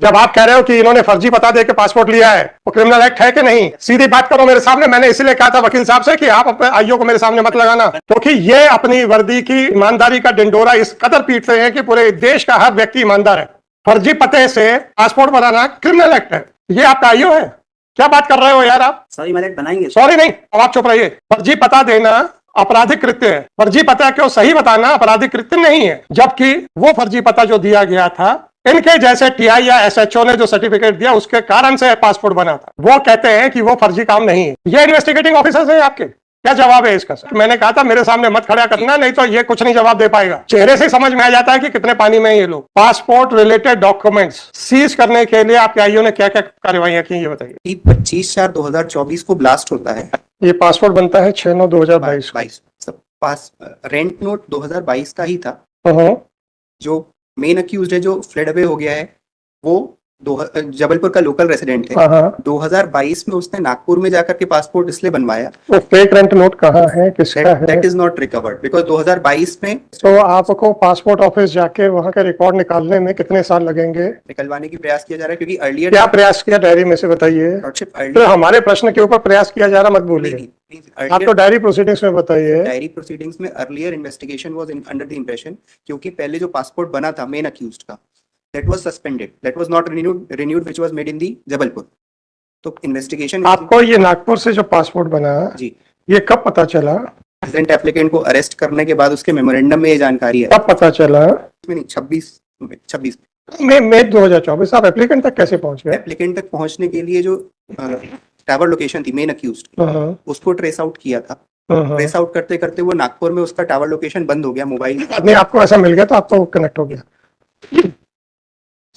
जब आप कह रहे हो कि इन्होंने फर्जी पता दे के पासपोर्ट लिया है, वो क्रिमिनल एक्ट है कि नहीं? सीधी बात करो मेरे सामने। मैंने इसलिए कहा था वकील साहब से कि आप अपने आईओ को मेरे सामने मत लगाना, क्योंकि ये अपनी वर्दी की ईमानदारी का डिंडोरा इस कदर पीटते हैं कि पूरे देश का हर व्यक्ति ईमानदार है। फर्जी पते से पासपोर्ट बनाना क्रिमिनल एक्ट है। ये आपका आईओ है? क्या बात कर रहे हो यार आप? सॉरी मैनेट बनाएंगे। सॉरी नहीं, अब आप चुप रहिए। फर्जी पता देना आपराधिक कृत्य है। फर्जी पता क्यों सही बताना आपराधिक कृत्य नहीं है। जबकि वो फर्जी पता जो दिया गया था, इनके जैसे टीआई या एसएचओ ने जो सर्टिफिकेट दिया उसके कारण से पासपोर्ट बना था। वो कहते हैं कि वो फर्जी काम नहीं है। ये इन्वेस्टिगेटिंग ऑफिसर्स हैं आपके। क्या जवाब है इसका? सर मैंने कहा था मेरे सामने मत खड़ा करना, नहीं तो ये कुछ नहीं जवाब दे पाएगा। चेहरे से समझ में आ जाता है कि कितने पानी में ये लोग। पासपोर्ट रिलेटेड डॉक्यूमेंट्स सीज करने के लिए आपके आईओ ने क्या क्या कार्रवाइयां की, ये बताइए। 25/4/2024 को ब्लास्ट होता है। ये पासपोर्ट बनता है 6/9/2022 पास रेंट नोट 2022 का ही था। हाँ। जो मेन अक्यूज्ड है जो फ्लेड अवे हो गया है वो जबलपुर का लोकल रेसिडेंट है। 2022 में उसने नागपुर में जाकर के पासपोर्ट इसलिए बनवाया। तो फेक रेंट नोट कहाँ है, किसका है? That is not recovered because 2022 में। तो आपको पासपोर्ट ऑफिस जाके वहाँ का रिकॉर्ड निकालने में कितने साल लगेंगे? निकलवाने की प्रयास किया जा रहा है क्योंकि अर्लियर। क्या प्रयास किया डायरी में से बताइए? तो हमारे प्रश्न के ऊपर प्रयास किया जा रहा मत बोलिए, आप तो डायरी प्रोसीडिंग्स में बताइए। डायरी प्रोसीडिंग्स में earlier investigation was under the impression, क्योंकि पहले जो पासपोर्ट बना था मेन अक्यूज्ड का, that was suspended, that was not renewed which was made in the Jabalpur. तो इन्वेस्टिगेशन। आपको ये नागपुर से जो पासपोर्ट बना जी, ये कब पता चला? प्रेजेंट एप्लीकेंट को अरेस्ट करने के बाद उसके मेमोरेंडम में ये जानकारी है। कब पता चला? नहीं, 26 मई 2024। आप एप्लीकेंट तक कैसे पहुंच गए? एप्लीकेंट तक पहुंचने के लिए जो टावर लोकेशन थी मेन अक्यूज्ड, उसको ट्रेस आउट किया था। ट्रेस आउट करते करते वो नागपुर में उसका टावर लोकेशन बंद हो गया मोबाइल। नहीं, आपको ऐसा मिल गया तो आपको कनेक्ट हो गया।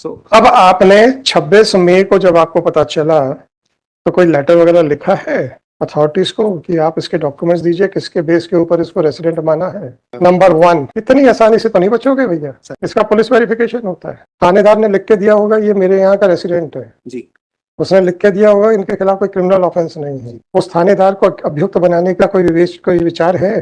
अब आपने 26 मई को जब आपको पता चला तो कोई लेटर वगैरह लिखा है अथॉरिटीज को कि आप इसके डॉक्यूमेंट्स दीजिए, किसके बेस के ऊपर इसको रेसिडेंट माना है? नंबर 1, इतनी आसानी से तो नहीं बचोगे भैया, इसका पुलिस वेरिफिकेशन होता है। थानेदार ने लिख के दिया होगा ये मेरे यहाँ का रेसिडेंट है जी, उसने लिख के दिया होगा इनके खिलाफ कोई क्रिमिनल ऑफेंस नहीं है। उस थानेदार को अभियुक्त बनाने का कोई विचार है?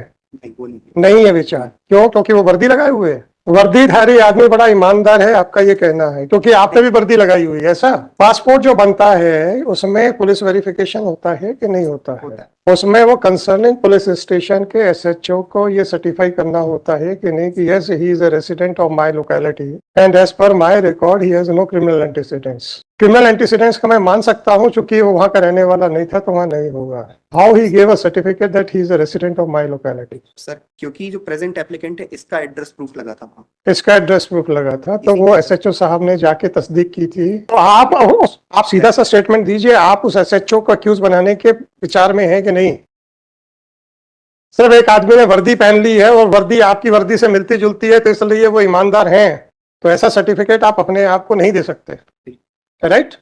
नहीं है विचार। क्यों? क्योंकि वो वर्दी लगाए हुए है। वर्दीधारी आदमी बड़ा ईमानदार है, आपका ये कहना है, क्योंकि आपने भी वर्दी लगाई हुई है। ऐसा पासपोर्ट जो बनता है उसमें पुलिस वेरिफिकेशन होता है कि नहीं होता है? उसमें वो कंसर्निंग पुलिस स्टेशन के एसएचओ को ये सर्टिफाई करना होता है कि नहीं कि yes he is a resident of my locality and as per my record he has no criminal antecedents. Criminal antecedents का मैं मान सकता हूं, चूंकि वो वहां का रहने वाला नहीं था तो वहां नहीं होगा। How he give a certificate that he is a resident of my locality? Sir क्योंकि जो प्रेजेंट एप्लीकेंट है इसका एड्रेस प्रूफ लगा था वहाँ। इसका एड्रेस प्रूफ लगा था, तो वो एसएचओ साहब ने जाके तस्दीक की थी। तो आप सीधा सा स्टेटमेंट दीजिए, आप उस एसएचओ को अक्यूज बनाने के विचार में है कि नहीं? सिर्फ एक आदमी ने वर्दी पहन ली है और वर्दी आपकी वर्दी से मिलती जुलती है तो इसलिए वो ईमानदार हैं, तो ऐसा सर्टिफिकेट आप अपने आप को नहीं दे सकते, राइट?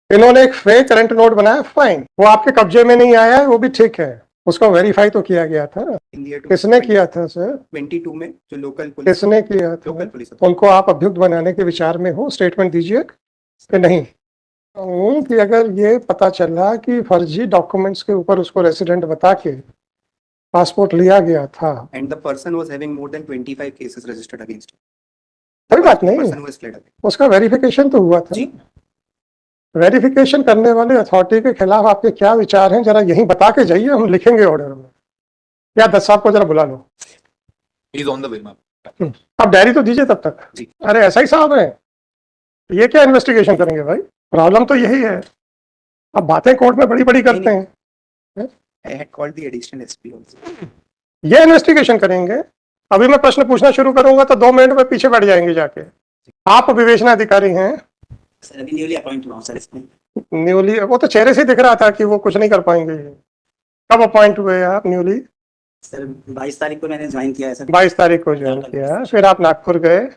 इन्होंने एक फेक रेंट नोट बनाया, फाइन, वो आपके कब्जे में नहीं आया है, वो भी ठीक है, उसको वेरीफाई तो किया गया था। किसने किया था सर? 22 में जो लोकल पुलिस। किसने किया था? Local police. उनको आप अभियुक्त बनाने के विचार में हो? स्टेटमेंट दीजिए कि नहीं कि अगर ये पता चला कि फर्जी डॉक्यूमेंट्स के ऊपर उसको रेसिडेंट बता के पासपोर्ट लिया गया था and the person was having more than 25 cases registered against, कोई बात नहीं, उसका वेरिफिकेशन तो हुआ था जी। वेरिफिकेशन करने वाले अथॉरिटी के खिलाफ आपके क्या विचार हैं, जरा यहीं बता के जाइए, हम लिखेंगे ऑर्डर में। या दस साहब को जरा बुला लो, is on the way ma'am. आप डायरी तो दीजिए तब तक जी। अरे ऐसा ही साहब है, ये क्या इन्वेस्टिगेशन करेंगे भाई? प्रॉब्लम तो यही है, अब बातें कोर्ट में बड़ी बड़ी करते हैं। I had called the additional SP also. ये इन्वेस्टिगेशन करेंगे? अभी मैं प्रश्न पूछना शुरू करूंगा तो 2 मिनट में पीछे बैठ जाएंगे जाके। आप विवेचना अधिकारी हैं सर, अभी न्यूली अपॉइंट हुआ हूं सर इसमें। न्यूली? वो तो चेहरे से दिख रहा था कि वो कुछ नहीं कर पाएंगे। कब अपॉइंट हुए आप न्यूली? सर 22 तारीख को मैंने ज्वाइन किया है सर। 22 तारीख को ज्वाइन किया, फिर आप नागपुर गए?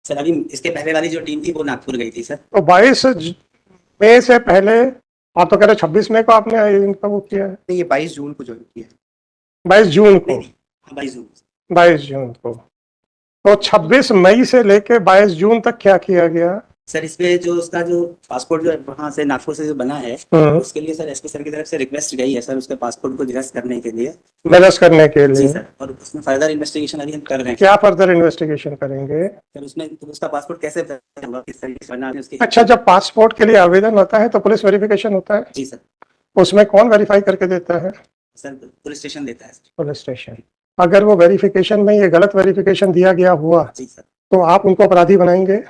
सर अभी इसके पहले वाली जो टीम थी वो नागपुर गई थी सर। तो 22 मई से पहले आप तो कह रहे 26 मई को आपने इनका वो किया है? नहीं, ये 22 जून को ज्वाइन किया है। 22 जून को? 22 जून को। तो 26 मई से लेके 22 जून तक क्या किया गया? सर इस पे जो उसका जो पासपोर्ट जो वहाँ से नागपुर से जो बना है हम्म, उसके लिए सर एसपी सर की तरफ से रिक्वेस्ट गई है सर उसके पासपोर्ट को निरस्त करने के लिए। निरस्त करने के जी लिए सर, और उसमें फर्दर इन्वेस्टिगेशन अभी हम कर रहे हैं क्या फर्दर इन्वेस्टिगेशन करेंगे? सर। उसमें तो उसका पासपोर्ट कैसे होगा, किस तरीके से बना है उसकी। अच्छा, जब पासपोर्ट के लिए आवेदन होता है तो पुलिस वेरिफिकेशन होता है, जी सर। उसमें कौन वेरीफाई करके देता है? सर पुलिस स्टेशन देता है सर। Police station. अगर वो वेरिफिकेशन में ये गलत वेरिफिकेशन दिया गया हुआ जी सर। तो आप उनको अपराधी बनाएंगे?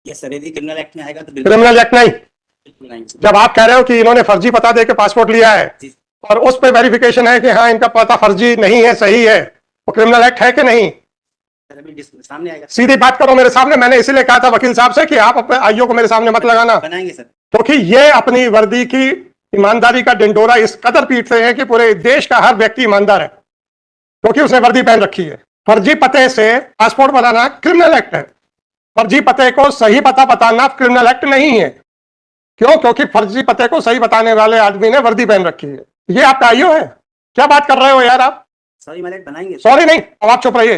ये सर यदि क्रिमिनल एक्ट में आएगा तो बिल्कुल क्रिमिनल एक्ट नहीं। बिल्कुल नहीं सर। जब आप कह रहे हो कि इन्होंने फर्जी पता दे के पासपोर्ट लिया है जी और उस पे वेरिफिकेशन है कि हाँ इनका पता फर्जी नहीं है, सही है, वो क्रिमिनल एक्ट है कि नहीं? सर अभी सामने आएगा। सीधी बात करो मेरे सामने। मैंने इसीलिए कहा था वकील साहब से कि आप अपने आईओ को मेरे सामने मत लगाना, बनाएंगे सर। क्योंकि ये अपनी वर्दी की ईमानदारी का डिंडोरा इस कदर पीटते हैं कि पूरे देश का हर व्यक्ति ईमानदार है क्योंकि उसने वर्दी पहन रखी है। फर्जी पते से पासपोर्ट बनाना क्रिमिनल एक्ट है, फर्जी पते को सही पता बताना क्रिमिनल एक्ट नहीं है। क्यों? क्योंकि फर्जी पते को सही बताने वाले आदमी ने वर्दी पहन रखी है। ये आपका आईओ है? क्या बात कर रहे हो यार आप? सॉरी मैलेट बनाएंगे। सॉरी नहीं, अब आप चुप रहिए।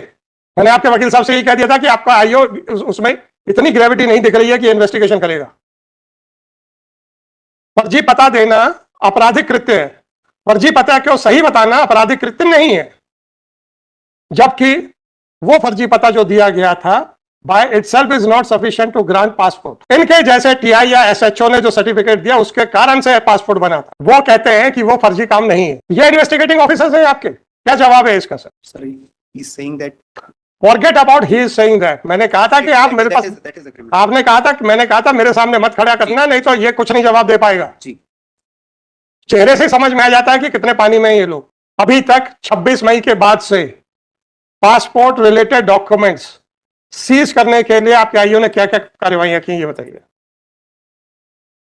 मैंने आपके वकील साहब से यही कह दिया था कि आपका आईओ उसमें इतनी ग्रेविटी नहीं दिख रही है कि इन्वेस्टिगेशन करेगा। फर्जी पता देना आपराधिक कृत्य है, फर्जी पता को सही बताना आपराधिक कृत्य नहीं है। जबकि वो फर्जी पता जो दिया गया था by itself is not sufficient to grant passport। इनके जैसे टीआई या एसएचओ ने जो सर्टिफिकेट दिया उसके कारण से पासपोर्ट बना था, वो कहते हैं कि वो फर्जी काम नहीं है। ये इन्वेस्टिगेटिंग ऑफिसर्स हैं आपके, क्या जवाब है इसका sir? Sir, he's saying that forget about he is saying that. मैंने कहा था कि आप मेरे पास, that is a criminal। आपने कहा था, मैंने कहा था मेरे सामने मत खड़ा करना, नहीं तो ये कुछ नहीं जवाब दे पाएगा। जी। चेहरे से समझ में आ जाता है कि कितने पानी में हैं ये लोग। अभी तक 26 मई के बाद से पासपोर्ट रिलेटेड डॉक्यूमेंट्स सीज करने के लिए आपके आईओ ने क्या क्या कार्रवाइयां की, ये बताइए।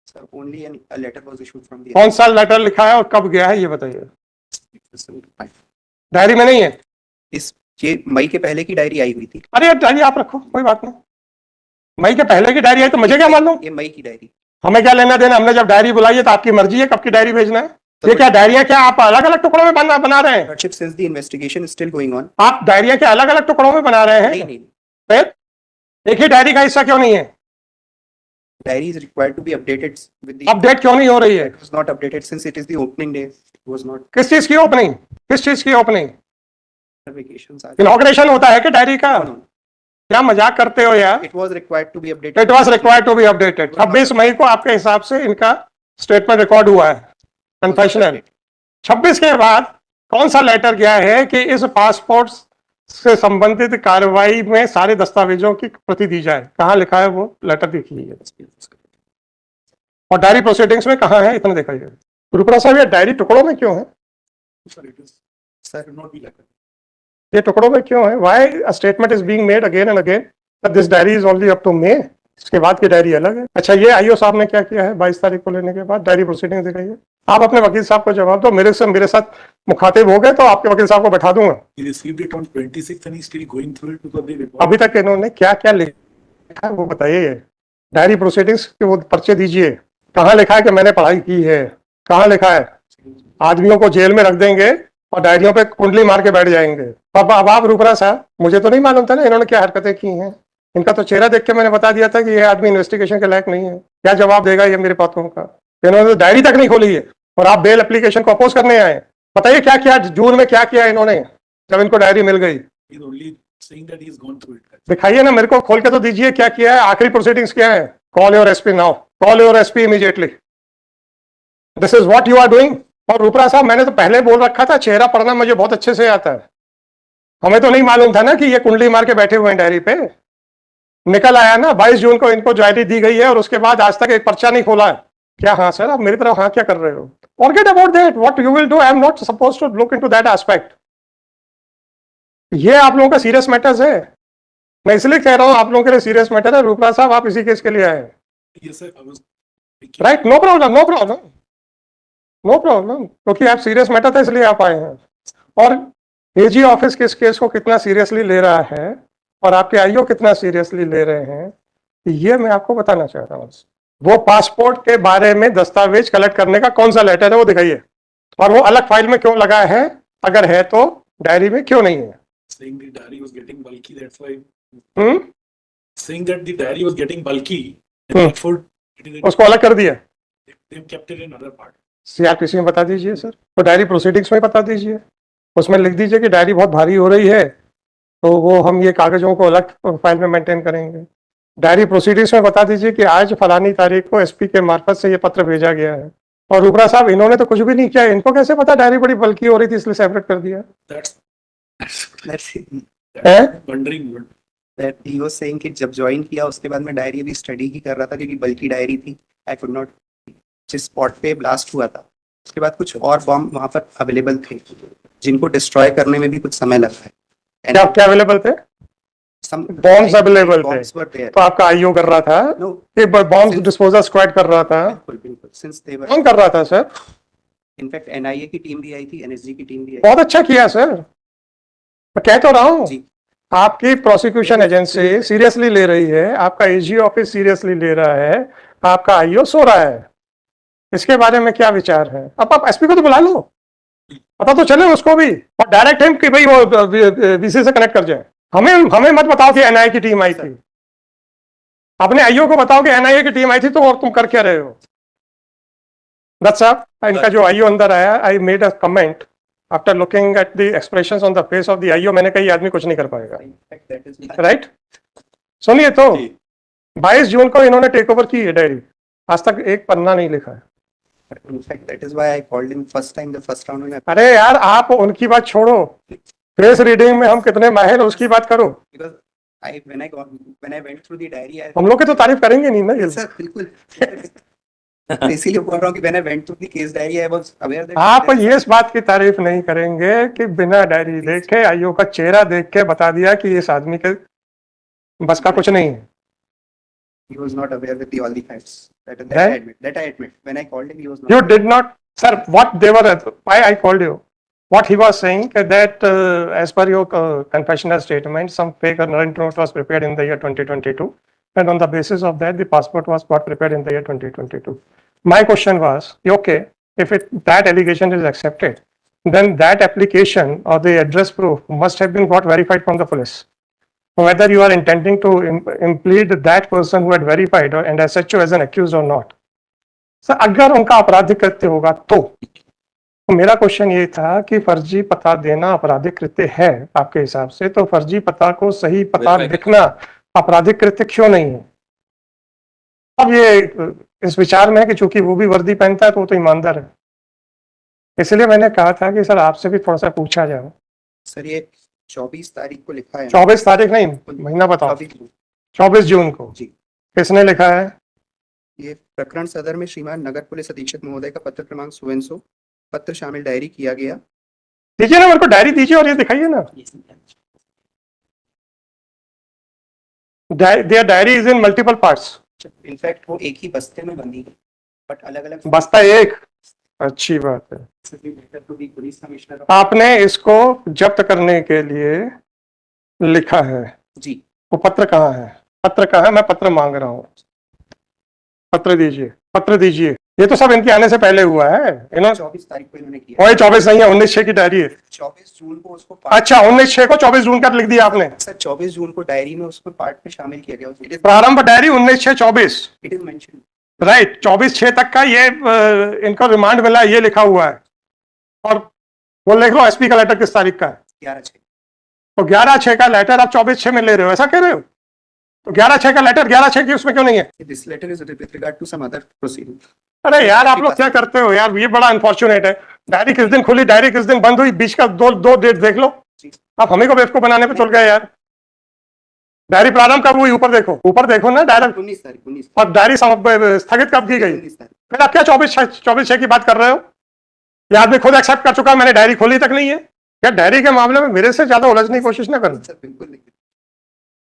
Sir, only a letter was issued from the कौन सा लेटर लिखा है और कब गया है, ये बताइए। डायरी में नहीं है? इस ये मई के पहले की डायरी आई हुई थी। अरे यार डायरी आप रखो, कोई बात नहीं। मई के पहले की डायरी आई तो मुझे क्या मालूम? ये मई की डायरी। हमें क्या लेना देना? हमने जब डायरी बुलाई है तो आपकी मर्जी है कब की डायरी भेजना है। ये क्या डायरियां क्या आप अलग अलग टुकड़ों में बना रहे हैं? Since the investigation is still going on। आप डायरियां क्या अलग अलग टुकड़ों में बना रहे नहीं हैं? नहीं, फिर एक ही डायरी का हिस्सा क्यों नहीं है? Diary is required to be updated with the। Update क्यों नहीं हो रही है? It was not updated since it is the opening day। It was not। किस चीज की ओपनिंग? किस चीज की ओपनिंग? Vacations are। इनॉग्रेशन होता है कि डायरी का? No, no, क्या मजाक करते हो यार? it was required to be updated। It was required to be updated. 26 मई को आपके हिसाब से इनका स्टेटमेंट रिकॉर्ड हुआ है, कन्फेशनल। 26 के बाद कौन सा लेटर गया है कि इस पासपोर्ट से संबंधित कार्रवाई में सारे दस्तावेजों की प्रति दी जाए? कहाँ लिखा है वो लेटर? देखिए। और डायरी प्रोसीडिंग्स में कहाँ है, इतना दिखाइए। गुरुपुरा साहब, ये डायरी टुकड़ों में क्यों है? Sir, not be like ये टुकड़ों में क्यों है? Why a statement is being made again and again that this diary is only up to May, इसके बाद की डायरी अलग है। अच्छा, ये आईओ साहब ने क्या किया है 22 तारीख को लेने के बाद? डायरी प्रोसीडिंग दिखाइए। आप अपने वकील साहब को जवाब दो। मेरे साथ मुखातिब हो गए तो आपके वकील साहब को बैठा दूंगा। He received it on 26th and he's still going through it because they report। अभी तक इन्होंने क्या क्या लिखा है वो बताइए। डायरी प्रोसीडिंग्स के वो पर्चे दीजिए। कहाँ लिखा है कि मैंने पढ़ाई की है? कहाँ लिखा है? आदमियों को जेल में रख देंगे और डायरियों पे कुंडली मार के बैठ जाएंगे। अब आप रूपरा साहब, मुझे तो नहीं मालूम था ना इन्होंने क्या हरकतें की हैं। इनका तो चेहरा देख के मैंने बता दिया था कि ये आदमी इन्वेस्टिगेशन के लायक नहीं है। क्या जवाब देगा ये मेरे बातों का? इन्होंने तो डायरी तक नहीं खोली है और आप बेल एप्लीकेशन को अपोज करने आए। बताइए क्या किया जून में, क्या किया इन्होंने जब इनको डायरी मिल गई? He's only saying that he's gone through it। दिखाइए ना मेरे को, खोल के तो दीजिए क्या किया है। आखिरी प्रोसीडिंग्स क्या है? Call your SP now, call your SP immediately, this is what you are doing. और रूपरा साहब, मैंने तो पहले बोल रखा था, चेहरा पढ़ना मुझे बहुत अच्छे से आता है। हमें तो नहीं मालूम था ना कि ये कुंडली मार के बैठे हुए हैं डायरी पे। निकल आया ना 22 जून को इनको डायरी दी गई है और उसके बाद आज तक एक पर्चा नहीं खोला है। क्या हाँ सर, आप मेरी तरफ हाँ क्या कर रहे हो? Forget about that, what you will do, I am not supposed to look into that aspect. ये आप लोगों का सीरियस मैटर्स है। मैं इसलिए कह रहा हूँ आप लोगों के लिए सीरियस मैटर है। रूपरा साहब, आप इसी केस के लिए आए? Yes sir, I was। Right, no problem, no problem, no problem, क्योंकि आप सीरियस मैटर था इसलिए आप आए हैं। और एजी ऑफिस किस केस को कितना सीरियसली ले रहा है और आपके आईओ कितना सीरियसली ले रहे हैं, ये मैं आपको बताना चाह रहा हूँ। वो पासपोर्ट के बारे में दस्तावेज कलेक्ट करने का कौन सा लेटर है वो दिखाइए। और वो अलग फाइल में क्यों लगा है? अगर है तो डायरी में क्यों नहीं है? saying the diary was getting bulky, that's why। Hmm Saying that the diary was getting bulky Therefore, it is उसको अलग कर दिया। they've kept it in other part. CrPC में बता दीजिए सर, तो डायरी प्रोसीडिंग्स में बता दीजिए, उसमें लिख दीजिए कि डायरी बहुत भारी हो रही है तो वो हम ये कागजों को अलग फाइल में मेंटेन करेंगे। डायरी प्रोसीडिंग्स में बता दीजिए कि आज फलानी तारीख को एसपी के मार्फत से ये पत्र भेजा गया है। और रूपरा साहब इन्होंने तो कुछ भी नहीं किया, इनको कैसे पता डायरी बड़ी बल्कि हो रही थी इसलिए सेपरेट कर दिया That's है? wondering. that he was saying कि जब ज्वाइन किया उसके बाद मैं डायरी अभी स्टडी ही कर रहा था क्योंकि बल्कि डायरी थी। आई कुड नॉट, जिस स्पॉट पे ब्लास्ट हुआ था उसके बाद कुछ और बॉम्ब वहां पर अवेलेबल थे जिनको डिस्ट्रॉय करने में भी कुछ समय लगा है। क्या क्या अवेलेबल थे? Some Bombs available थे। bombs were there. तो आपका आईओ कर रहा था No, कि बॉम्ब डिस्पोजल स्क्वाड कर रहा था? बिल्कुल since they were, कौन कर रहा था सर? इनफैक्ट एनआईए की टीम भी आई थी, एनएसजी की टीम भी आई बहुत अच्छा किया सर, मैं कह तो रहा हूँ जी। आपकी प्रोसिक्यूशन एजेंसी सीरियसली ले रही है, आपका एजी ऑफिस सीरियसली ले रहा है, आपका आईओ सो रहा है। इसके बारे में क्या विचार है? अब आप एसपी को तो बुला लो, पता तो चले उसको भी, और डायरेक्ट हिम कि भाई वो वीसी से कनेक्ट कर जाए। हमें मत बताओ कि एनआईए की टीम आई थी, अपने आईओ को बताओ कि एनआईए की टीम आई थी तो और तुम कर क्या रहे हो? दत्त साहब, इनका जो आईओ अंदर आया, I made a comment after looking at the expressions on the face of the IO, मैंने कहा ये आदमी कुछ नहीं कर पाएगा। That is right? सुनिए तो 22 जून को इन्होंने टेक ओवर की है डायरी, आज तक एक पन्ना नहीं लिखा है। in fact that is why I called him first time, the first round when I, अरे यार आप उनकी बात छोड़ो, फेस रीडिंग में हम कितने माहिर हैं उसकी बात करो। because when I went through the diary I, हम लोग की तो तारीफ करेंगे नहीं ना ये। सर बिल्कुल इसीलिए बोल रहा हूँ कि when I went through the case diary I was aware that आप ये इस बात की तारीफ नहीं करेंगे कि बिना डायरी देखे आईओ का चेहरा देख के बता दिया कि इस आदमी के बस का कुछ नहीं है। he was not aware with the all the facts. That Right. I admit. When I called him, he was not. You did not, sir. What they were, why I called you? What he was saying that as per your confessional statement, some fake warrant note was prepared in the year 2022, and on the basis of that, the passport was got prepared in the year 2022. My question was, okay, if that allegation is accepted, then that application or the address proof must have been got verified from the police. Whether you are intending to implead that person who had verified or and SHO as an accused or not. Sir अगर उनका आपराधिक कृत्य होगा तो मेरा question ये था कि फर्जी पता देना आपराधिक कृत्य है आपके हिसाब से, तो फर्जी पता को सही पता लिखना आपराधिक कृत्य क्यों नहीं है? अब ये इस विचार में है कि चूंकि वो भी वर्दी पहनता है तो वो तो ईमानदार है, इसलिए मैंने कहा था कि सर आपसे भी थोड़ा सा पूछा जाए। सर ये 24 तारीख को लिखा है। 24 तारीख नहीं, महीना बताओ। 24 जून को जी। किसने लिखा है? ये प्रकरण सदर में श्रीमान नगर पुलिस अधीक्षक महोदय का पत्र क्रमांक 100 पत्र शामिल डायरी किया गया। दीजिए ना मेरे को डायरी दीजिए और ये दिखाइए ना। There diary is in multiple parts. In fact वो एक ही बस्ते में बंदी है बट अलग अलग बस्ता एक, अच्छी बात है। पुलिस कमिश्नर आपने इसको जब्त करने के लिए लिखा है जी। वो पत्र कहाँ है? पत्र कहाँ है? मैं पत्र मांग रहा हूँ, पत्र दीजिए, पत्र दीजिए। ये तो सब इनके आने से पहले हुआ है। इन्होंने 24 तारीख को इन्होंने किया। वही 24 नहीं है, 19/6 की डायरी है। 24 जून को उसको अच्छा 19/6 को 24 जून का लिख दिया आपने? सर 24 जून को डायरी में उसको पार्ट में शामिल किया गया। प्रारंभ diary 19/6/24, it is mention right. 24/6 तक का ये इनको रिमांड मिला, ये लिखा हुआ है। और वो लिख लो एसपी का लेटर किस तारीख का है? 11/6। तो 11/6 का लेटर आप 24/6 में ले रहे हो, ऐसा कह रहे हो? तो 11/6 का लेटर 11/6 की उसमें क्यों नहीं है? This letter is with regard to some other proceeding. अरे यार आप लोग क्या करते हो यार, ये बड़ा अनफॉर्चुनेट है। डायरी किस दिन खुली, डायरी किस दिन बंद हुई, बीच का दो डेट देख लो। आप हमें को बेवकूफ बनाने पे चल गए यार। डायरी प्रारंभ कब हुई ऊपर देखो, ऊपर देखो ना डायरेक्ट। 19 तारीख 19 और डायरी स्थगित कब की गई? 19 तारीख। फिर आप क्या 24/6 की बात कर रहे हो? ये आदमी खुद एक्सेप्ट कर चुका है, मैंने डायरी खोली तक नहीं है। क्या डायरी के मामले में मेरे से ज्यादा उलझने की कोशिश ना करना। सर बिल्कुल नहीं,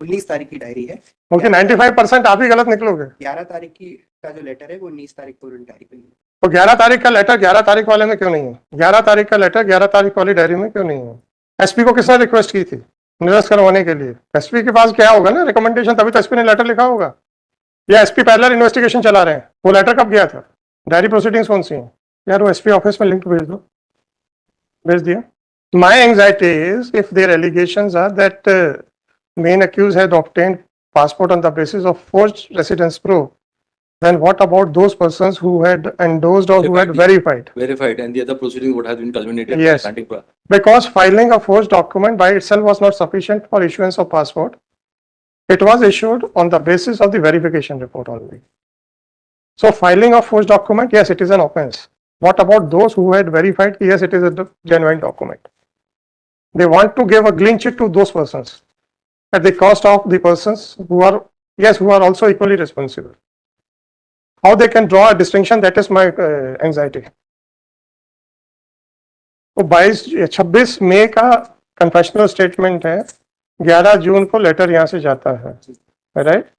19 तारीख की डायरी है क्योंकि 95% आप ही गलत निकलोगे। 11 तारीख की का जो लेटर है वो 19 तारीख को डायरी पे तो 11 तारीख का लेटर 11 तारीख वाले में क्यों नहीं है? 11 तारीख का लेटर 11 तारीख वाली डायरी में क्यों नहीं है? एसपी को किसने रिक्वेस्ट की थी निरस्त करवाने के लिए? एसपी के पास क्या होगा ना रिकमेंडेशन, तभी तो एसपी ने लेटर लिखा होगा। या एसपी पैरेलल इन्वेस्टिगेशन चला रहे हैं? वो लेटर कब गया था? डायरी प्रोसीडिंग्स कौन सी हैं यार? वो एसपी ऑफिस में लिंक भेज दो। भेज दिया। My anxiety is if there allegations are that main accused had obtained passport on the basis of forged residence proof, Then what about those persons who had endorsed or who had verified? Verified, and the other proceedings would have been culminated. Yes. Granting Because filing a forged document by itself was not sufficient for issuance of passport. It was issued on the basis of the verification report only. So filing a forged document, yes, it is an offense. What about those who had verified, yes, it is a genuine document? They want to give a clean sheet to those persons at the cost of the persons who are, yes, who are also equally responsible. How they can draw a distinction, that is my anxiety. तो 26 मई का confessional statement है, 11 जून को letter यहाँ से जाता है, right,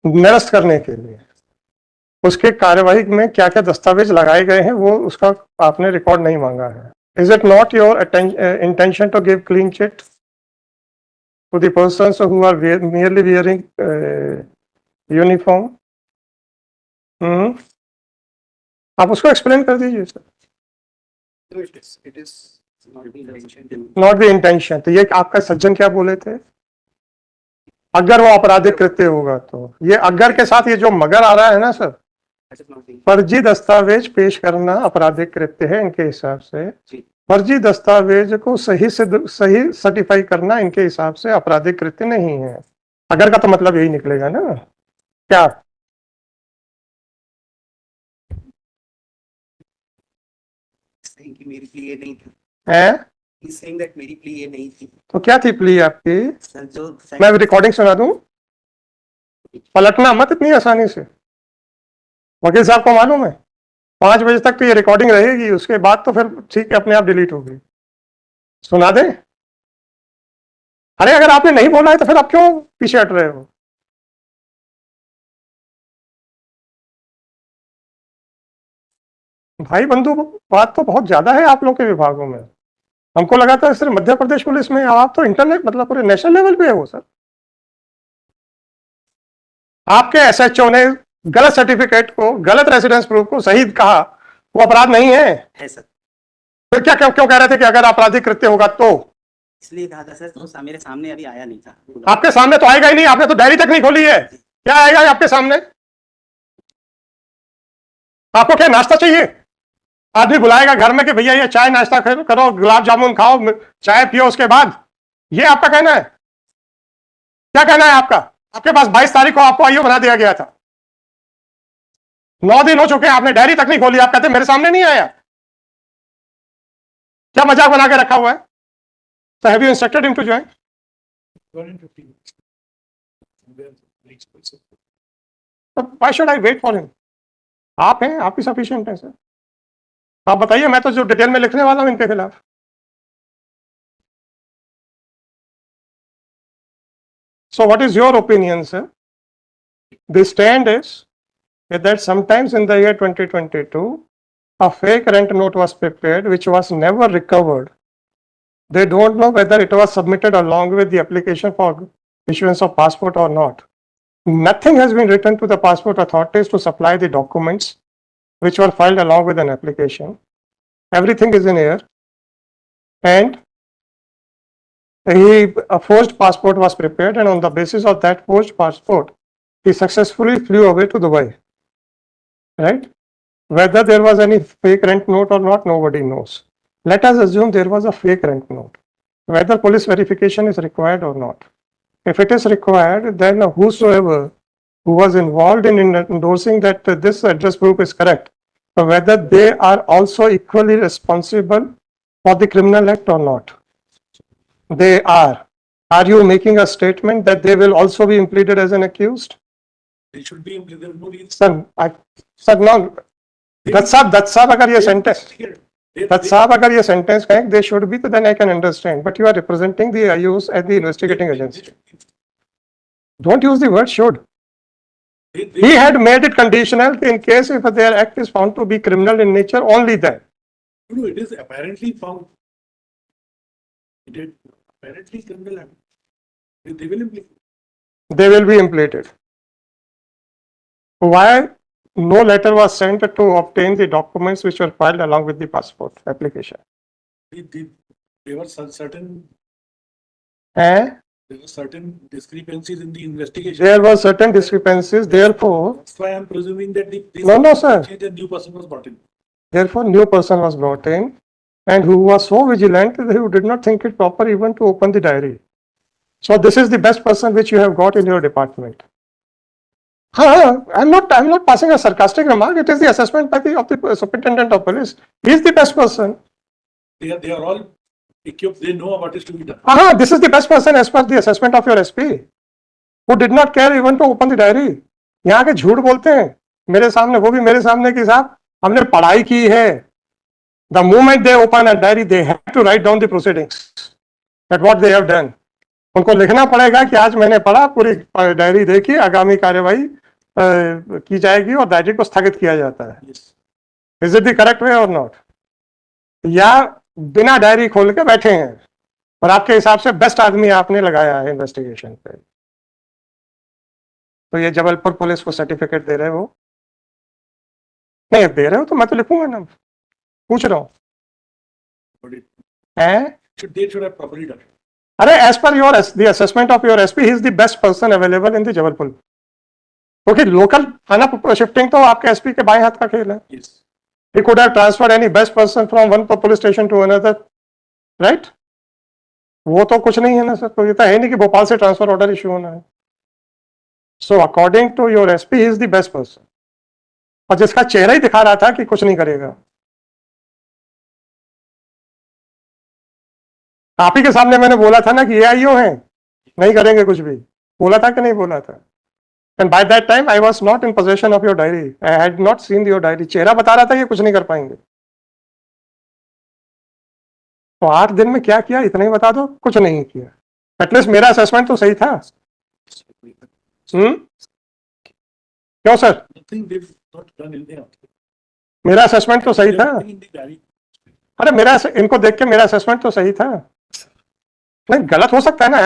निरस्त करने के लिए। उसके कार्यवाही में क्या क्या दस्तावेज लगाए गए हैं वो उसका आपने रिकॉर्ड नहीं मांगा है। Is it not your intention to give clean chit to the persons who are merely wearing uniform? आप उसको एक्सप्लेन कर दीजिए sir. No, it is not the intention. Not the intention. तो ये आपका सज्जन क्या बोले थे, अगर वो आपराधिक कृत्य होगा तो, ये अगर के साथ ये जो मगर आ रहा है ना sir, That is not the फर्जी दस्तावेज पेश करना अपराधिक कृत्य है इनके हिसाब से। जी। फर्जी दस्तावेज को सही सही सर्टिफाई करना इनके हिसाब से आपराधिक कृत्य नहीं है। अगर का तो मतलब यही निकलेगा ना क्या? saying कि मेरी प्ली ये नहीं थी। है He's saying that मेरी प्ली ये नहीं थी। तो क्या थी प्ली आपकी? सर जो मैं रिकॉर्डिंग सुना दूं, पलटना मत इतनी आसानी से। वकील साहब को मालूम है 5 बजे तक तो ये रिकॉर्डिंग रहेगी, उसके बाद तो फिर ठीक है अपने आप डिलीट होगी। सुना दे। अरे अगर आपने नहीं बोला है तो फिर आप क्यों पीछे हट रहे हो? भाई बंधु, बात तो बहुत ज्यादा है आप लोग के विभागों में। हमको लगा था सिर्फ मध्य प्रदेश पुलिस में, आप तो इंटरनेट मतलब पूरे नेशनल लेवल पे है वो सर। आपके एसएचओ ने गलत सर्टिफिकेट को, गलत रेसिडेंस प्रूफ को सही कहा, वो अपराध नहीं है सर, फिर क्या क्यों कह रहे थे कि अगर आपराधिक कृत्य होगा तो? इसलिए कहा था सर, तो मेरे सामने अभी आया नहीं था। आपके सामने तो आएगा ही नहीं, आपने तो डायरी तक नहीं खोली है, क्या आएगा आपके सामने? आपको क्या नाश्ता चाहिए? आदमी बुलाएगा घर में कि भैया ये चाय नाश्ता करो, गुलाब जामुन खाओ, चाय पियो, उसके बाद ये आपका कहना है? क्या कहना है आपका? आपके पास 22 तारीख को आपको आईओ बना दिया गया था, 9 दिन हो चुके हैं, आपने डायरी तक नहीं खोली, आप कहते मेरे सामने नहीं आया। क्या मजाक बना के रखा हुआ है? So have you instructed him to join? 150. Where next person? So why should I wait for him? आप हैं, आप ही सफिशिएंट हैं सर। आप बताइए, मैं तो जो डिटेल में लिखने वाला हूं इनके खिलाफ। So what is your opinion, sir? The stand is that sometimes in the year 2022, a fake rent note was prepared which was never recovered. They don't know whether it was submitted along with the application for issuance of passport or not. Nothing has been written to the passport authorities to supply the documents which were filed along with an application. Everything is in air. And a forged passport was prepared, and on the basis of that forged passport, he successfully flew away to Dubai. Right? Whether there was any fake rent note or not, nobody knows. Let us assume there was a fake rent note. Whether police verification is required or not. If it is required, then whosoever who was involved in endorsing that this address proof is correct, whether they are also equally responsible for the criminal act or not. They are. Are you making a statement that they will also be implemented as an accused? They should be there no reason. Sir, no. That's अगर ये sentence, that's अगर ये sentence कहें, they should be, then I can understand. But you are representing the IUs at the investigating agency. Don't use the word should. He had made it conditional in case if their act is found to be criminal in nature, only then. No, it is apparently found. It is apparently criminal act. They will implement. They will be implemented. Why no letter was sent to obtain the documents which were filed along with the passport application? They were certain. Eh? there were certain discrepancies in the investigation. There were certain discrepancies, therefore, That's why I'm presuming that this No, sir. change and new person was brought in. therefore new person was brought in and who was so vigilant that he did not think it proper even to open the diary. So this is the best person which you have got in your department. I'm not passing a sarcastic remark. It is the assessment by of the superintendent of police. He is the best person. They are all equipped. They know what is to be done. This is the best person as per the assessment of your SP, who did not care even to open the diary. यहाँ के झूठ बोलते हैं मेरे सामने, वो भी मेरे सामने कि साहब हमने पढ़ाई की है. The moment they open a diary, they have to write down the proceedings that what they have done. उनको लिखना पड़ेगा कि आज मैंने पढ़ा, पूरी डायरी देखी, आगामी कार्यवाही की जाएगी और डायरी को स्थगित किया जाता है. Yes. Is it the correct way और नॉट? या बिना डायरी खोल के बैठे हैं और आपके हिसाब से बेस्ट आदमी आपने लगाया है इन्वेस्टिगेशन पे, तो ये जबलपुर पुलिस को सर्टिफिकेट दे रहे हो? नहीं दे रहे हो तो मैं तो लिखूंगा ना, पूछ रहा हूँ. But हैं? they should have properly done it. अरे as per your the assessment of your SP, he is the best person available in the Jabalpur, क्योंकि लोकल थाना शिफ्टिंग तो आपके एसपी के बाएं हाथ का खेल है. Yes. He could have transferred any best person from one police station to another, right? वो तो कुछ नहीं है ना सर, तो ये तो है नहीं कि भोपाल से ट्रांसफर ऑर्डर इशू होना है. So according to your SP, he is the best person, और जिसका चेहरा ही दिखा रहा था कि कुछ नहीं करेगा. आप ही के सामने मैंने बोला था ना कि AIO हैं, नहीं करेंगे कुछ भी, बोला था कि नहीं बोला था? And by that time, I was not in possession of your diary. I had not seen your diary. चेहरा बता रहा था कि कुछ नहीं कर पाएंगे. तो 8 दिन में क्या किया इतना ही बता दो. कुछ नहीं किया. एटलीस्ट मेरा असेसमेंट तो सही था. क्यों sir? Nothing they've not done anything else. मेरा असेसमेंट तो सही था. Everything in the diary. अरे मेरा इनको देख के मेरा असेसमेंट तो सही था. नहीं गलत हो सकता है ना.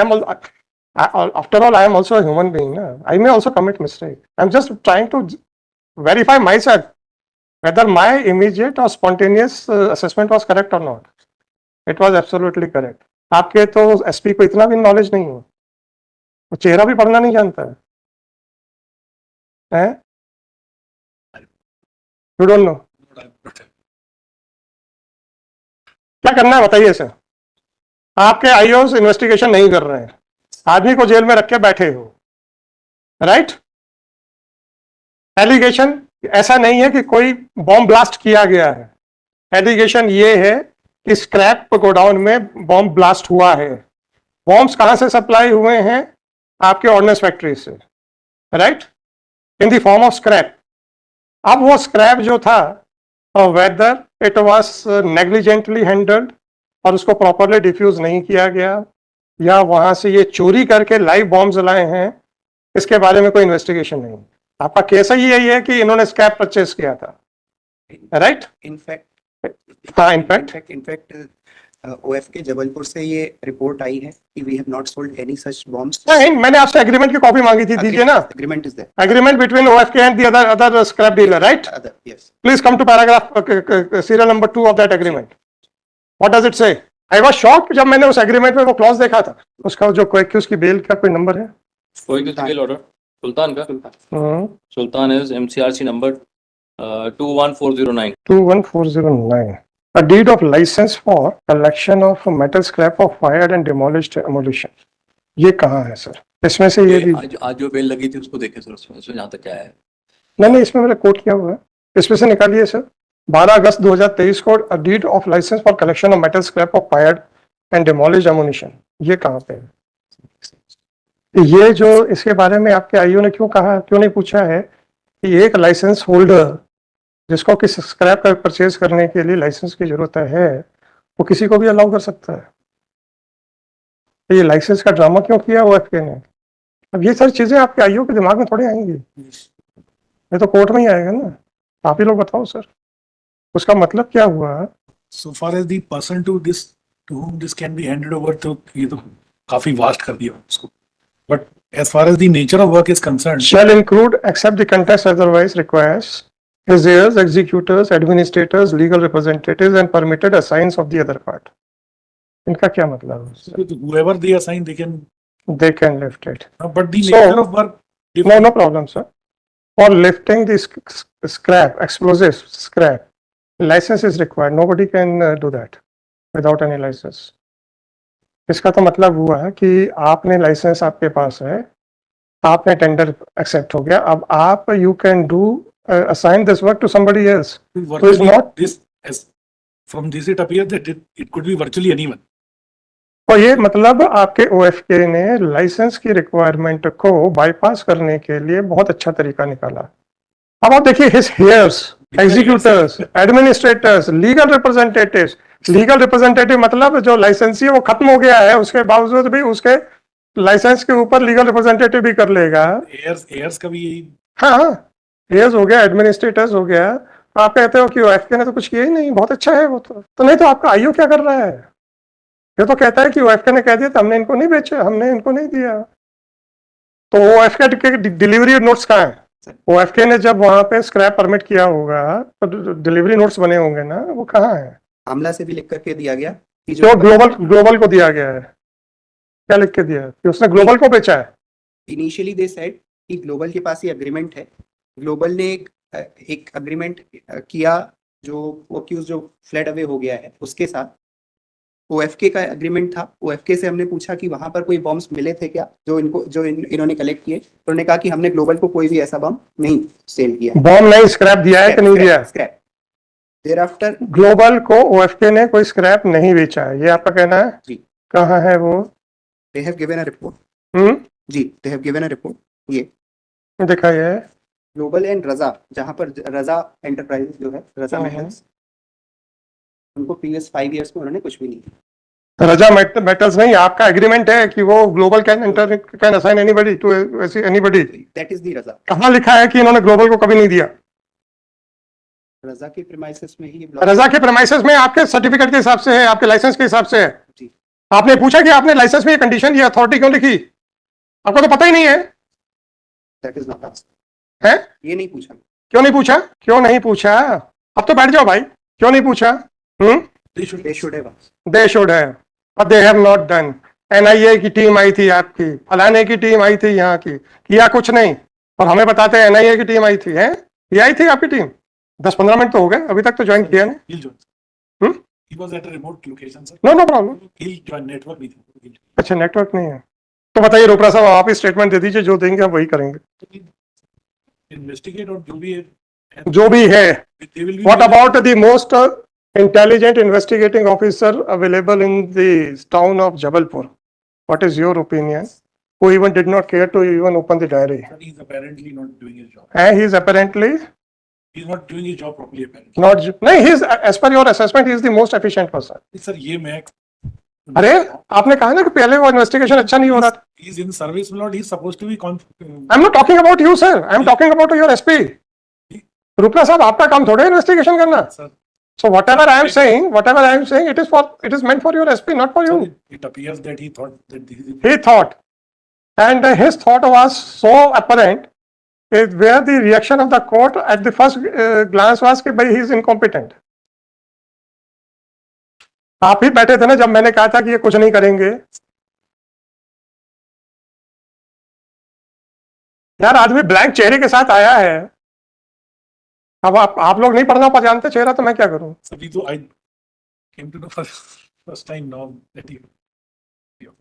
After all, I am also a human being. I may also commit mistake. I'm just trying to verify myself whether my immediate or spontaneous assessment was correct or not. It was absolutely correct. आपके तो SP को इतना भी knowledge नहीं है, वो चेहरा भी पढ़ना नहीं जानता है. You don't know. क्या करना है बताइए सर. आपके आईओस इन्वेस्टिगेशन नहीं कर रहे हैं, आदमी को जेल में रख के बैठे हो, राइट? एलिगेशन ऐसा नहीं है कि कोई बॉम्ब ब्लास्ट किया गया है. एलिगेशन ये है कि स्क्रैप गोडाउन में बॉम्ब ब्लास्ट हुआ है. बॉम्ब्स कहां से सप्लाई हुए हैं? आपके ऑर्डिनेंस फैक्ट्री से, right? In the form of scrap. अब वो स्क्रैप जो था, whether it was negligently handled और उसको प्रॉपरली डिफ्यूज नहीं किया गया, या वहां से ये चोरी करके लाइव बॉम्ब जलाए हैं, इसके बारे में कोई इन्वेस्टिगेशन नहीं. आपका केस ही यही है कि इन्होंने स्क्रैप परचेस किया था, राइट? इनफैक्ट हाँ, इनफैक्ट OF के जबलपुर से ये रिपोर्ट आई है कि we have not sold any such bombs. नहीं, मैंने आपसे एग्रीमेंट की कॉपी मांगी थी, दीजिए ना. Agreement is there. Agreement between OFK and the other scrap dealer, right? Yes. Please come to paragraph serial number 2 of that agreement. What does it say? I was shocked जब मैंने उस agreement में वो clause देखा था. उसका जो कोई उसकी बेल का कोई नंबर है? कोई किसी के ऑर्डर सुल्तान का? सुल्तान is MCRC number 21409. 21409. A deed of license for collection of metal scrap of fired and demolished ammunition. ये कहाँ है सर? इसमें से ये भी आज जो बेल लगी थी उसको देखें सर, उसमें जहाँ तक क्या है. नहीं, इसमें मैंने कोट किया हुआ है, इसमें से निकालिए सर. 12 अगस्त 2023 को a deed of license for collection of metal scrap of fired and demolished ammunition. ये कहाँ पे है? ये जो इसके बारे में आपके आईओ ने क्यों नहीं पूछा है कि एक लाइसेंस होल्डर जिसको किस स्क्रैप का परचेज करने के लिए लाइसेंस की जरूरत है, वो किसी को भी अलाउ कर सकता है. तो ये लाइसेंस का ड्रामा क्यों किया OFK ने? अब ये सारी चीजें आपके आईओ के दिमाग में थोड़ी आएंगी, ये तो कोर्ट में ही आएगा ना. आप ही लोग बताओ सर, उसका मतलब क्या हुआ? So far as the person to whom this can be handed over, तो ये तो काफी वास्ट कर दिया उसको. But as far as the nature of work is concerned, shall include except the context otherwise requires heirs, executors, administrators, legal representatives and permitted assigns of the other part. इनका क्या मतलब है? whoever they assign, they can they can lift it. But the So- nature of work. No problem, sir. For lifting the scrap, explosives scrap, license is required. Nobody can do that without any license. इसका तो मतलब हुआ कि आपने licence आपके पास है, आपने tender accept हो गया, अब आप you can do assign this work to somebody else. Virtually, not- this as from this it appears that it could be virtually anyone. तो ये मतलब आपके OFK ने लाइसेंस की रिक्वायरमेंट को बाईपास करने के लिए बहुत अच्छा तरीका निकाला. अब आप देखिए his hairs, executors, administrators, legal representatives. Legal representative मतलब जो लाइसेंसी है वो खत्म हो गया है, उसके बावजूद भी उसके लाइसेंस के ऊपर लीगल रिप्रेजेंटेटिव भी कर लेगा. Heirs का भी यही. हाँ, हेयर्स हो गया, एडमिनिस्ट्रेटर्स हो गया. आप कहते हो कि OFK ने तो कुछ किया ही नहीं, बहुत अच्छा है वो तो नहीं तो आपका आईओ क्या कर रहा है? ये तो कहता है कि OFK ने कह दिया तो हमने इनको नहीं बेचे, हमने इनको नहीं दिया. तो OFK के डिलीवरी नोट्स कहाँ है? OFK ने जब वहां पे स्क्रैप परमिट किया होगा तो डिलीवरी नोट्स बने होंगे ना, वो कहाँ है? आमला से भी लिख करके दिया गया कि जो ग्लोबल को दिया गया है, क्या लिख के दिया है कि उसने ग्लोबल को बेचा है? इनिशियली दे सेड कि ग्लोबल के पास ये अग्रीमेंट है. ग्लोबल ने एक अग्रीमेंट किया जो एक्यूज जो फ्लड अवे हो गया है उसके साथ. OFK का एग्रीमेंट था. OFK से हमने पूछा कि वहां पर कोई बॉम्ब्स मिले थे क्या जो इन्होंने कलेक्ट किए. तो उन्होंने कहा कि हमने ग्लोबल को कोई भी ऐसा बम नहीं सेल किया. बॉम्ब नहीं, स्क्रैप दिया है कि नहीं दिया? स्क्रैप. देयर आफ्टर ग्लोबल को OFK ने कोई स्क्रैप नहीं बेचा है, ये आपका कहना है? जी. कहाँ है वो? They have given a report. जी, they have given a report. ये दिखाइए. ग्लोबल एंड रजा, जहां पर रजा एंटरप्राइजेस जो है, रजा हाँ, मेटल्स, उनको प्रीवियस 5 इयर्स में उन्होंने कुछ भी नहीं किया. रजा मेटल्स नहीं, आपका एग्रीमेंट है कि वो global can assign anybody to anybody. That is the रजा. कहाँ लिखा है कि इन्होंने ग्लोबल को कभी नहीं दिया? रजा के प्रीमाइसेस में ही रजा के प्रेमाइसेस में आपके सर्टिफिकेट के हिसाब से है, आपके लाइसेंस के हिसाब से है. जी. आपने पूछा कि आपने लाइसेंस में ये कंडीशन, ये अथॉरिटी क्यों लिखी? आपको तो पता ही नहीं है. That is not asked. है? ये नहीं पूछा. क्यों नहीं पूछा? क्यों नहीं पूछा? अब तो बैठ जाओ भाई. क्यों नहीं पूछा? They should have. They should है, but they have not done. NIA की टीम आई थी आपकी, फलाने की टीम आई थी यहाँ की, किया कुछ नहीं. और हमें बताते हैं NIA की टीम आई थी. है, ये आई थी आपकी टीम? 10-15 मिनट तो हो गए, अभी तक तो ज्वाइन किया नहीं. He'll join. Hmm? He was at a remote location, sir. No problem. He'll join. Network नहीं था. अच्छा, नेटवर्क नहीं है तो बताइए रोपरा साहब, आप ही स्टेटमेंट दे दीजिए, जो देंगे हम वही करेंगे. Investigate और जो भी है. जो भी है. They will be. What about the most intelligent investigating officer available in the town of Jabalpur? What is your opinion? Who even did not care to even open the diary? He's apparently not doing his job. And he is apparently He's not doing his job properly, apparently. not. No, he is, as per your assessment, he is the most efficient person. Sir, ये मैं. अरे आपने कहा ना कि पहले वो investigation अच्छा नहीं हो रहा था. He's in service, my lord. He's supposed to be. I am not talking about you sir, I am talking about your SP. Rupala साहब, आपका काम थोड़ा इन्वेस्टिगेशन करना. Sir, So whatever I am saying, it is meant for your SP, not for you. it appears that he thought that this is. He thought, and his thought was so apparent, where the reaction of the court at the first glance was कि भाई he is incompetent. आप ही बैठे थे ना जब मैंने कहा था कि ये कुछ नहीं करेंगे. यार आदमी ब्लैंक चेहरे के साथ आया है. अब आप लोग नहीं पढ़ना पा जानते चेहरा, तो मैं क्या करूं? So I came to know first time now that he.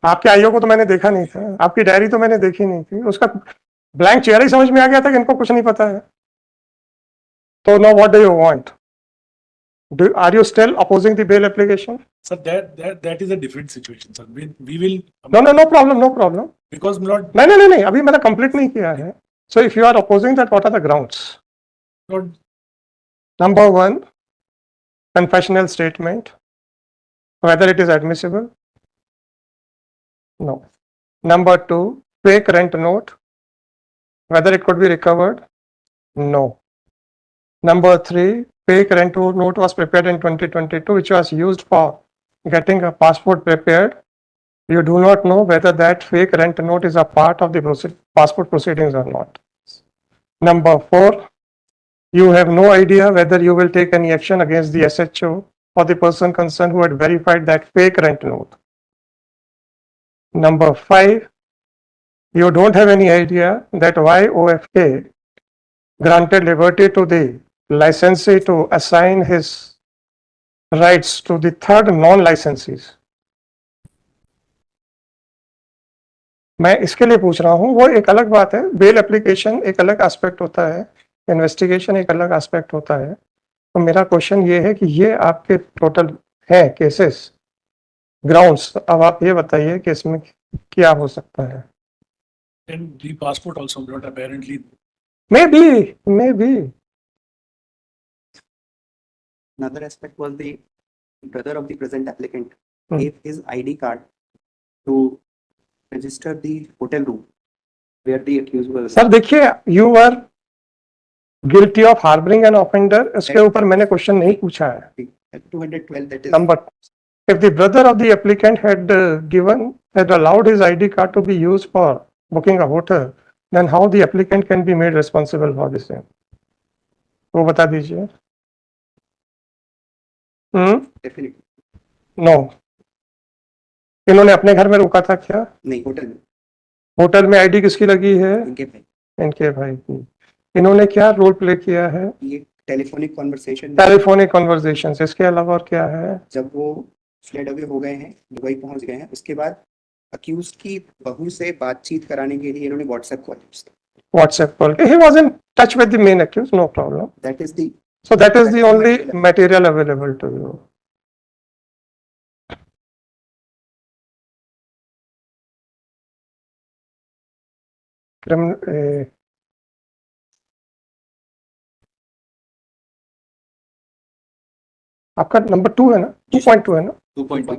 आपके आईओ को तो मैंने देखा नहीं था, आपकी डायरी तो मैंने देखी नहीं थी, उसका ब्लैंक चेहरा ही समझ में आ गया था कि इनको कुछ नहीं पता है. तो no, what do you want? Are you still opposing the bail application? Sir, that is a different situation, sir. We will. No problem. Because my lord, नहीं, अभी मैंने कंप्लीट नहीं किया है. So if you are opposing that, what are the grounds? lord, Number 1, confessional statement, whether it is admissible. No. Number 2, fake rent note, whether it could be recovered. No. Number 3, fake rent note was prepared in 2022, which was used for getting a passport prepared. You do not know whether that fake rent note is a part of the passport proceedings or not. Number 4, you have no idea whether you will take any action against the SHO or the person concerned who had verified that fake rent note. Number 5, You don't have any idea that why OFK granted liberty to the licensee to assign his rights to the third non-licensees. मैं इसके लिए पूछ रहा हूँ, वो एक अलग बात है, बेल एप्लीकेशन एक अलग एस्पेक्ट होता है, इन्वेस्टिगेशन एक अलग एस्पेक्ट होता है। तो मेरा क्वेश्चन ये है कि ये आपके टोटल है केसेस, ग्राउंड्स, अब आप ये बताइए कि इसमें क्या हो सकता है। And the passport also not apparently. Maybe. Another aspect was the brother of the present applicant Hmm. gave his ID card to register the hotel room where the accused was. Sir देखिए, you are guilty of harbouring an offender, इसके ऊपर मैंने question नहीं पूछा है। 212, that is. Number, if the brother of the applicant had allowed his ID card to be used for booking a hotel, then how the applicant can be made responsible for the same? वो बता दीजिए। Definitely. No, इन्होंने अपने घर में रुका था क्या? नहीं, होटल में होटल में आईडी किसकी लगी है? इनके भाई। इनके भाई की। इन्होंने क्या रोल प्ले किया है? ये टेलीफोनिक कॉन्वर्सेशन टेलीफोनिक कॉन्वर्सेशन, इसके अलावा और क्या है? जब वो फ्लेड अवे हो गए हैं, दुबई पहुंच गए हैं, उसके बाद अक्यूज की बहू से बातचीत कराने के लिए इन्होंने व्हाट्सएप कॉल की। WhatsApp call. He was in touch with the main accused, no problem. That is the So that is the only material available to you. आपका नंबर 2 है ना, 2.2 है ना? 2.2